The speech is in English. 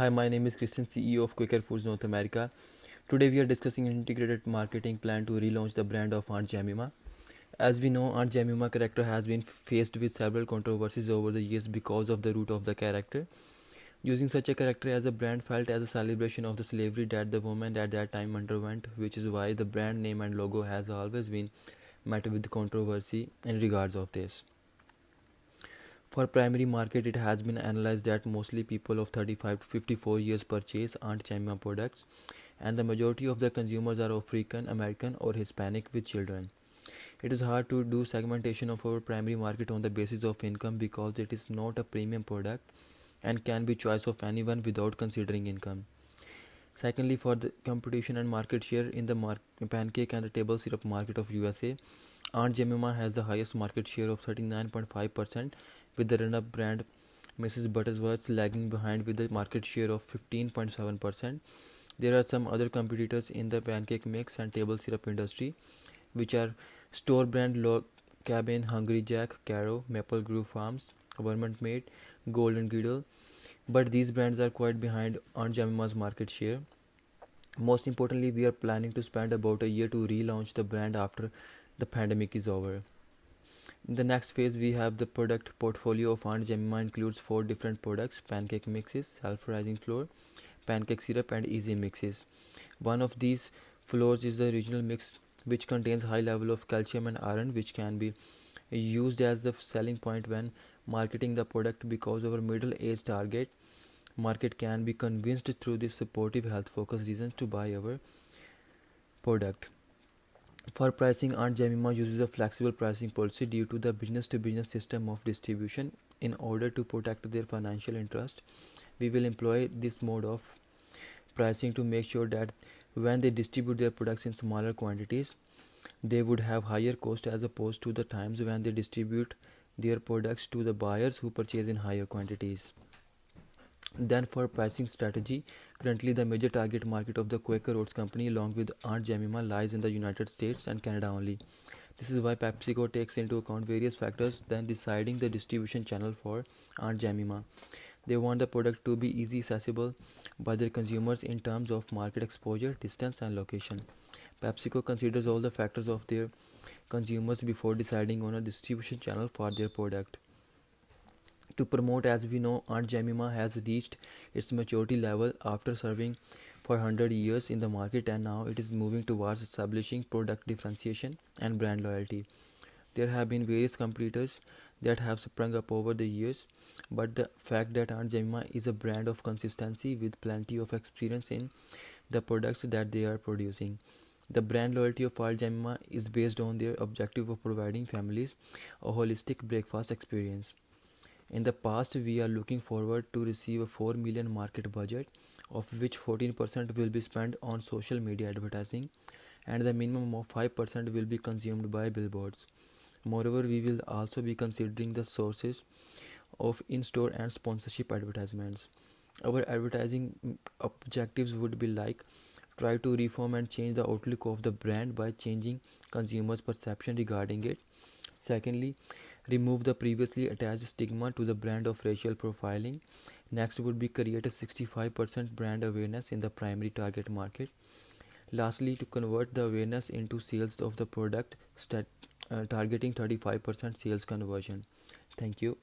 Hi, my name is Christian, CEO of Quaker Foods North America. Today we are discussing an integrated marketing plan to relaunch the brand of Aunt Jemima. As we know, Aunt Jemima character has been faced with several controversies over the years because of the root of the character. Using such a character as a brand felt as a celebration of the slavery that the woman at that time underwent, which is why the brand name and logo has always been met with controversy in regards of this. For primary market, it has been analyzed that mostly people of 35 to 54 years purchase Aunt Jemima products, and the majority of the consumers are African American or Hispanic with children. It is hard to do segmentation of our primary market on the basis of income because it is not a premium product and can be choice of anyone without considering income. Secondly, for the competition and market share in the pancake and the table syrup market of USA, Aunt Jemima has the highest market share of 39.5%, with the run-up brand Mrs. Butterworth lagging behind with the market share of 15.7%. There are some other competitors in the pancake mix and table syrup industry, which are store brand Log Cabin, Hungry Jack, Caro, Maple Grove Farms, Vermont Mate, Golden Girdle, but these brands are quite behind Aunt Jemima's market share. Most importantly, we are planning to spend about a year to relaunch the brand after the pandemic is over. In the next phase, we have the product portfolio of Aunt Jemima includes 4 different products: pancake mixes, self-rising flour, pancake syrup, and easy mixes. One of these flours is the original mix, which contains high level of calcium and iron, which can be used as the selling point when marketing the product because our middle-aged target market can be convinced through this supportive health focused reasons to buy our product. For pricing, Aunt Jemima uses a flexible pricing policy due to the business to business system of distribution. In order to protect their financial interest, we will employ this mode of pricing to make sure that when they distribute their products in smaller quantities, they would have higher cost as opposed to the times when they distribute their products to the buyers who purchase in higher quantities. Then for pricing strategy, currently the major target market of the Quaker Oats company along with Aunt Jemima lies in the United States and Canada only. This is why PepsiCo takes into account various factors then deciding the distribution channel for Aunt Jemima. They want the product to be easy accessible by their consumers in terms of market exposure, distance and location. PepsiCo considers all the factors of their consumers before deciding on a distribution channel for their product. To promote, as we know, Aunt Jemima has reached its maturity level after serving for 100 years in the market, and now it is moving towards establishing product differentiation and brand loyalty. There have been various competitors that have sprung up over the years, but the fact that Aunt Jemima is a brand of consistency with plenty of experience in the products that they are producing. The brand loyalty of Aunt Jemima is based on their objective of providing families a holistic breakfast experience. In the past, we are looking forward to receive a 4 million market budget, of which 14% will be spent on social media advertising and the minimum of 5% will be consumed by billboards. Moreover, we will also be considering the sources of in-store and sponsorship advertisements. Our advertising objectives would be like try to reform and change the outlook of the brand by changing consumers' perception regarding it. Secondly, remove the previously attached stigma to the brand of racial profiling. Next would be create a 65% brand awareness in the primary target market. Lastly, to convert the awareness into sales of the product, targeting 35% sales conversion. Thank you.